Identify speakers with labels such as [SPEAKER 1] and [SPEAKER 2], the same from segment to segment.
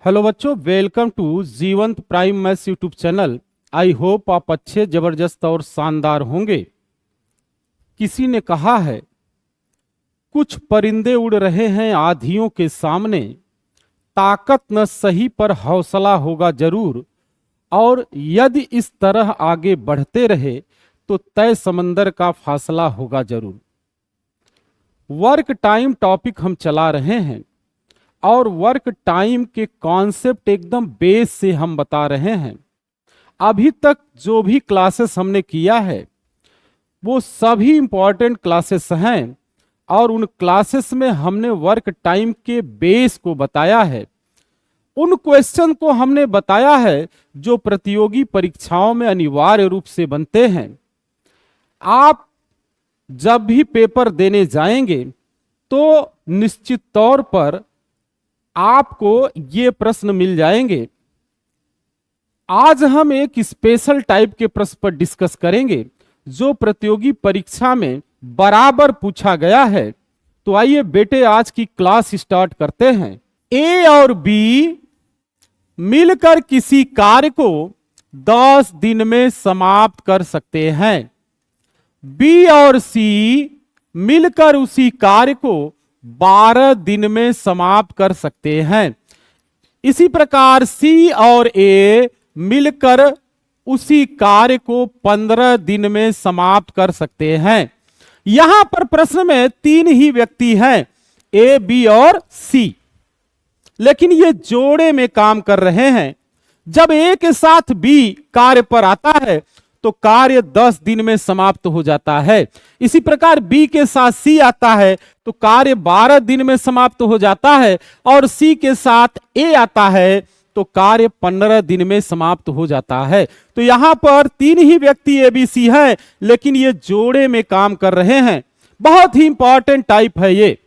[SPEAKER 1] Hello बच्चों, welcome to जीवंत prime maths YouTube channel. I hope आप अच्छे, जबरदस्त और शानदार होंगे। किसी ने कहा है, कुछ परिंदे उड़ रहे हैं आधियों के सामने, ताकत न सही पर हौसला होगा जरूर, और यदि इस तरह आगे बढ़ते रहे तो तय समंदर का फासला होगा जरूर। वर्क टाइम टॉपिक हम चला रहे हैं और वर्क टाइम के कॉन्सेप्ट एकदम बेस से हम बता रहे हैं। अभी तक जो भी क्लासेस हमने किया है वो सभी इंपॉर्टेंट क्लासेस हैं और उन क्लासेस में हमने वर्क टाइम के बेस को बताया है। उन क्वेश्चन को हमने बताया है जो प्रतियोगी परीक्षाओं में अनिवार्य रूप से बनते हैं। आप जब भी पेपर देने जाएंगे तो निश्चित तौर पर आपको ये प्रश्न मिल जाएंगे। आज हम एक स्पेशल टाइप के प्रश्न पर डिस्कस करेंगे जो प्रतियोगी परीक्षा में बराबर पूछा गया है। तो आइए बेटे, आज की क्लास स्टार्ट करते हैं। ए और बी मिलकर किसी कार्य को 10 दिन में समाप्त कर सकते हैं। बी और सी मिलकर उसी कार्य को 12 दिन में समाप्त कर सकते हैं। इसी प्रकार सी और ए मिलकर उसी कार्य को 15 दिन में समाप्त कर सकते हैं। यहां पर प्रश्न में 3 ही व्यक्ति हैं, ए, बी और सी, लेकिन ये जोड़े में काम कर रहे हैं। जब ए के साथ बी कार्य पर आता है तो कार्य 10 दिन में समाप्त हो जाता है। इसी प्रकार बी के साथ सी आता है तो कार्य 12 दिन में समाप्त हो जाता है, और सी के साथ ए आता है तो कार्य 15 दिन में समाप्त हो जाता है। तो यहां पर 3 ही व्यक्ति ए बी सी हैं, लेकिन ये जोड़े में काम कर रहे हैं। बहुत ही इंपॉर्टेंट टाइप है ये।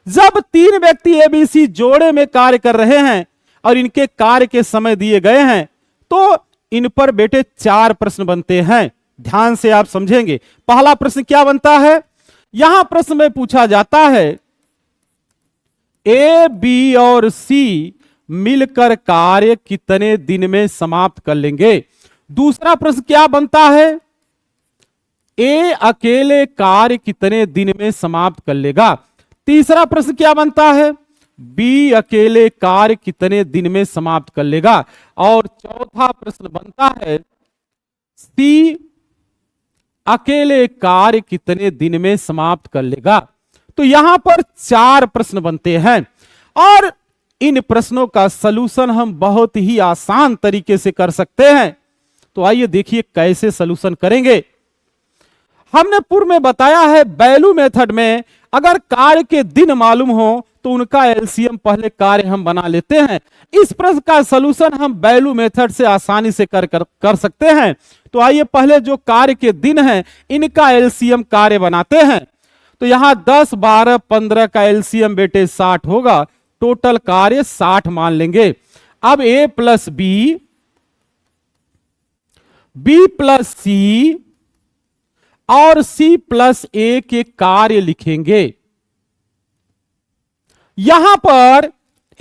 [SPEAKER 1] जब 3 व्यक्ति ए बी सी जोड़े में कार्य कर रहे हैं और इनके कार्य के समय दिए गए हैं तो इन पर बेटे 4 प्रश्न बनते हैं। ध्यान से आप समझेंगे। पहला प्रश्न क्या बनता है? यहां प्रश्न में पूछा जाता है, ए, बी और सी मिलकर कार्य कितने दिन में समाप्त कर लेंगे। दूसरा प्रश्न क्या बनता है? ए अकेले कार्य कितने दिन में समाप्त कर लेगा। तीसरा प्रश्न क्या बनता है? बी अकेले कार्य कितने दिन में समाप्त कर लेगा। और चौथा प्रश्न बनता है, सी अकेले कार्य कितने दिन में समाप्त कर लेगा। तो यहां पर 4 प्रश्न बनते हैं और इन प्रश्नों का सलूशन हम बहुत ही आसान तरीके से कर सकते हैं। तो आइए देखिए कैसे सलूशन करेंगे। हमने पूर्व में बताया है, वैल्यू मेथड में अगर कार्य के दिन मालूम हो तो उनका एलसीएम पहले कार्य हम बना लेते हैं। इस प्रश्न का सलूशन हम वैल्यू मेथड से आसानी से कर सकते हैं। तो आइए पहले जो कार्य के दिन हैं इनका एलसीएम कार्य बनाते हैं। तो यहां 10, 12, 15 का एलसीएम बेटे 60 होगा। टोटल कार्य 60 मान लेंगे। अब ए प्लस बी, बी प्लस सी और सी प्लस ए के कार्य लिखेंगे। यहां पर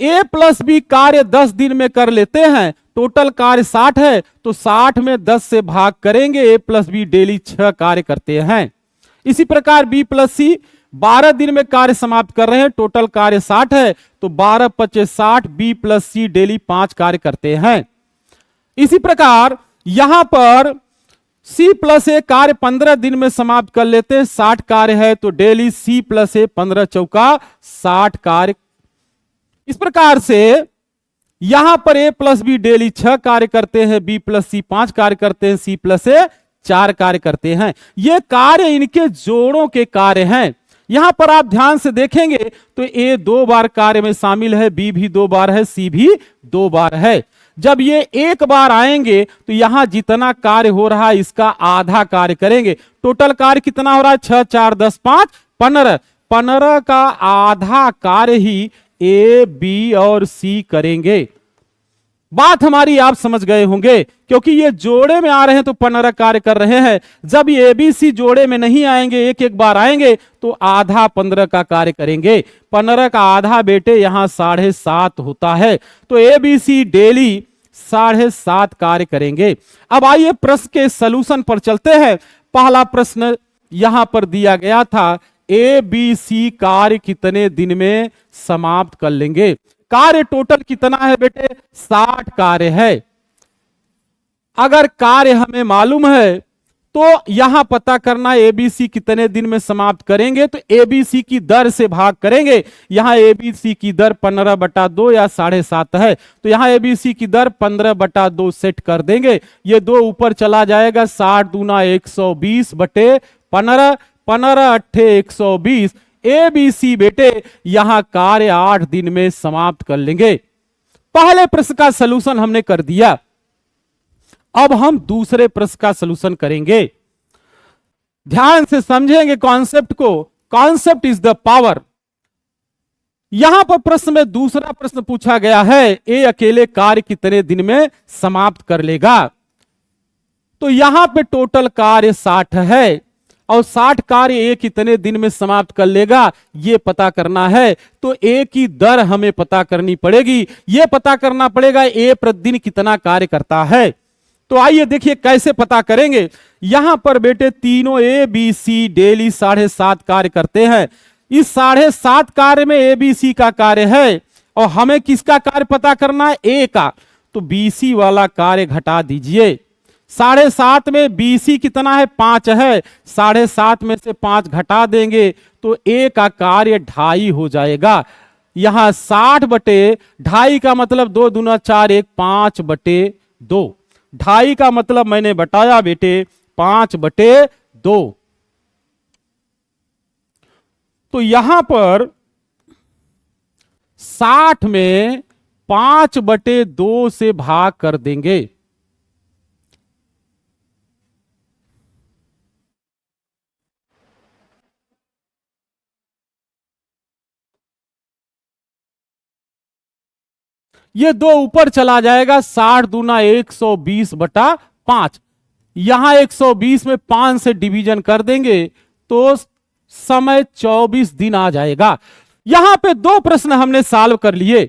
[SPEAKER 1] ए प्लस बी कार्य 10 दिन में कर लेते हैं। टोटल कार्य 60 है तो 60 में 10 से भाग करेंगे। ए प्लस बी डेली 6 कार्य करते हैं। इसी प्रकार बी प्लस सी 12 दिन में कार्य समाप्त कर रहे हैं। टोटल कार्य 60 है तो 12 25 60, बी प्लस सी डेली 5 कार्य करते हैं। इसी प्रकार यहां पर सी प्लस ए कार्य 15 दिन में समाप्त कर लेते हैं। 60 कार्य है तो डेली सी प्लस ए 15 चौका 60 कार्य। इस प्रकार से यहां पर ए प्लस बी डेली 6 कार्य करते हैं, बी प्लस सी 5 कार्य करते हैं, सी प्लस ए 4 कार्य करते हैं। ये कार्य इनके जोड़ों के कार्य हैं। यहां पर आप ध्यान से देखेंगे तो ए 2 बार कार्य में शामिल है, बी भी 2 बार है, सी भी 2 बार है। जब ये 1 बार आएंगे तो यहां जितना कार्य हो रहा है इसका आधा कार्य करेंगे। टोटल कार्य कितना हो रहा है? 6, 4, 10, 5, 15। 15 का आधा कार्य ही ए, बी और सी करेंगे। बात हमारी आप समझ गए होंगे, क्योंकि ये जोड़े में आ रहे हैं तो 15 कार्य कर रहे हैं। जब ये एबीसी जोड़े में नहीं आएंगे, एक एक बार आएंगे, तो आधा 15 का कार्य करेंगे। 15 का आधा बेटे यहां 7.5 होता है, तो एबीसी डेली 7.5 कार्य करेंगे। अब आइए प्रश्न के सलूशन पर चलते हैं। पहला प्रश्न यहां पर दिया गया था, ए बी सी कार्य कितने दिन में समाप्त कर लेंगे। कार्य टोटल कितना है बेटे, 60 कार्य है। अगर कार्य हमें मालूम है तो यहां पता करना एबीसी कितने दिन में समाप्त करेंगे, तो एबीसी की दर से भाग करेंगे। यहां एबीसी की दर 15/2 या 7.5 है, तो यहां एबीसी की दर 15/2 सेट कर देंगे। ये 2 ऊपर चला जाएगा, 60 दूना 120 बटे 15, 15 अट्ठे 120। एबीसी बेटे यहां कार्य 8 दिन में समाप्त कर लेंगे। पहले प्रश्न का सलूशन हमने कर दिया। अब हम दूसरे प्रश्न का सलूशन करेंगे। ध्यान से समझेंगे कॉन्सेप्ट को। Concept is the power. यहां पर प्रश्न में दूसरा प्रश्न पूछा गया है, ए अकेले कार्य कितने दिन में समाप्त कर लेगा। तो यहां पे टोटल कार्य 60 है, और 60 कार्य ए कितने दिन में समाप्त कर लेगा ये पता करना है। तो ए की दर हमें पता करनी पड़ेगी। ये पता करना पड़ेगा ए प्रतिदिन कितना कार्य करता है। तो आइए देखिए कैसे पता करेंगे। यहां पर बेटे तीनों ए बी सी डेली 7.5 कार्य करते हैं। इस 7.5 कार्य में ए बी सी का कार्य है, और हमें किसका कार्य पता करना है, ए का। तो बीसी वाला कार्य घटा दीजिए। 7.5 में बीसी कितना है, 5 है। 7.5 में से 5 घटा देंगे तो ए का कार्य 2.5 हो जाएगा। यहां 60 बटे 2.5 का मतलब 2 दूना 4, 1 5 बटे 2। 2.5 का मतलब मैंने बताया बेटे 5 बटे 2। तो यहां पर 60 में 5 बटे 2 से भाग कर देंगे। ये 2 ऊपर चला जाएगा, 60 दूना 120 बटा 5। यहां 120 में 5 से डिवीजन कर देंगे तो समय 24 दिन आ जाएगा। यहां पे 2 प्रश्न हमने सॉल्व कर लिए।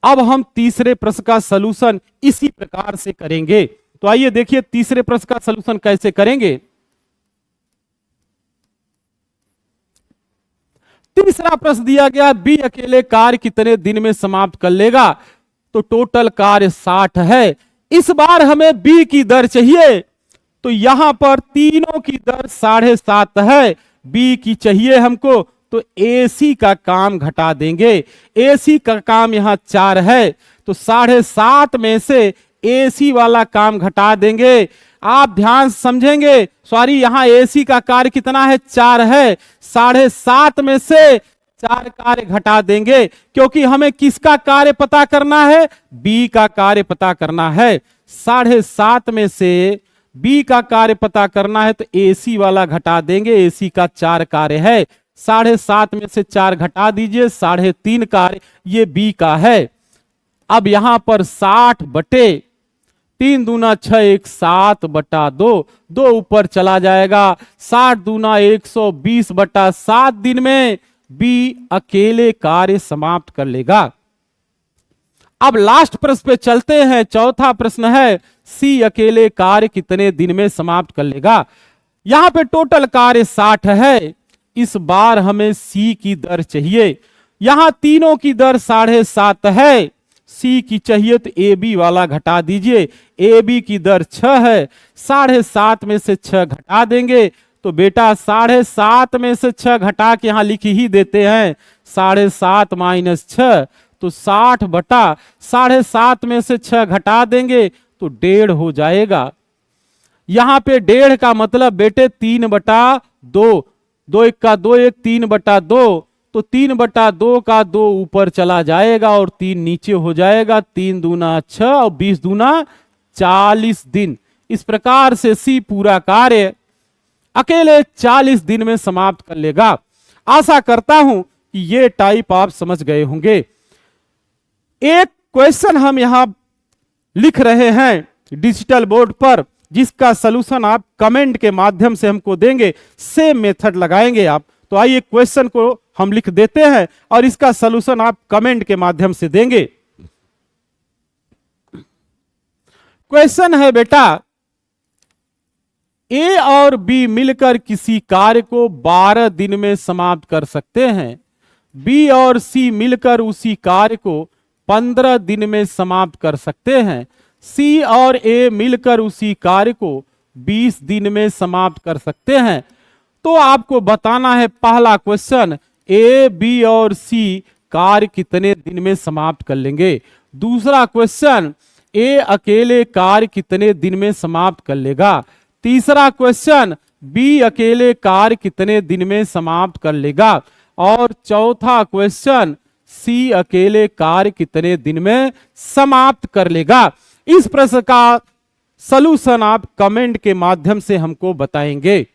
[SPEAKER 1] अब हम तीसरे प्रश्न का सलूशन इसी प्रकार से करेंगे। तो आइए देखिए तीसरे प्रश्न का सलूशन कैसे करेंगे। तीसरा प्रश्न दिया गया, बी अकेले कार्य कितने दिन में समाप्त कर लेगा। तो टोटल कार्य 60 है। इस बार हमें बी की दर चाहिए, तो यहां पर तीनों की दर 7.5 है। बी की चाहिए हमको, तो एसी का काम घटा देंगे। एसी का काम यहां 4 है, तो 7.5 में से एसी वाला काम घटा देंगे। आप ध्यान से समझेंगे, सॉरी यहां एसी का कार्य कितना है, 4 है। 7.5 में से 4 कार्य घटा देंगे, क्योंकि हमें किसका कार्य पता करना है, बी का कार्य पता करना है। 7.5 में से बी का कार्य पता करना है, तो एसी वाला घटा देंगे। एसी का 4 कार्य है। 7.5 में से 4 घटा दीजिए, 3.5 कार्य ये बी का है। अब यहां पर 60 बटे 3 दूना 6, 1 7 बटा 2। 2 ऊपर चला जाएगा, 60 दूना 120 बटा 7 दिन में बी अकेले कार्य समाप्त कर लेगा। अब लास्ट प्रश्न पे चलते हैं। चौथा प्रश्न है, सी अकेले कार्य कितने दिन में समाप्त कर लेगा। यहां पे टोटल कार्य 60 है। इस बार हमें सी की दर चाहिए। यहां तीनों की दर 7.5 है। सी की चाहिए तो ए बी वाला घटा दीजिए। ए बी की दर 6 है। 7.5 में से 6 घटा देंगे, तो बेटा 7.5 में से 6 घटा के यहां लिख ही देते हैं। 7.5 माइनस 6, तो 60 बटा 7.5 में से 6 घटा देंगे तो 1.5 हो जाएगा। यहां पे 1.5 का मतलब बेटे 3/2। 2 1 का 2 1, 3/2। तो 3/2 का 2 ऊपर चला जाएगा और 3 नीचे हो जाएगा। 3 दूना 6 और 20 दूना 40 दिन। इस प्रकार से सी पूरा कार्य अकेले 40 दिन में समाप्त कर लेगा। आशा करता हूं कि ये टाइप आप समझ गए होंगे। एक क्वेश्चन हम यहां लिख रहे हैं डिजिटल बोर्ड पर, जिसका सलूशन आप कमेंट के माध्यम से हमको देंगे, सेम मेथड लगाएंगे आप। तो आइए क्वेश्चन को हम लिख देते हैं और इसका सलूशन आप कमेंट के माध्यम से देंगे। क्वेश्चन है बेटा, ए और बी मिलकर किसी कार्य को 12 दिन में समाप्त कर सकते हैं। बी और सी मिलकर उसी कार्य को 15 दिन में समाप्त कर सकते हैं। सी और ए मिलकर उसी कार्य को 20 दिन में समाप्त कर सकते हैं। तो आपको बताना है पहला क्वेश्चन, ए बी और सी कार्य कितने दिन में समाप्त कर लेंगे। दूसरा क्वेश्चन, ए अकेले कार्य कितने दिन में समाप्त कर लेगा। तीसरा क्वेश्चन, बी अकेले कार्य कितने दिन में समाप्त कर लेगा। और चौथा क्वेश्चन, सी अकेले कार्य कितने दिन में समाप्त कर लेगा। इस प्रश्न का सलूशन आप कमेंट के माध्यम से हमको बताएंगे।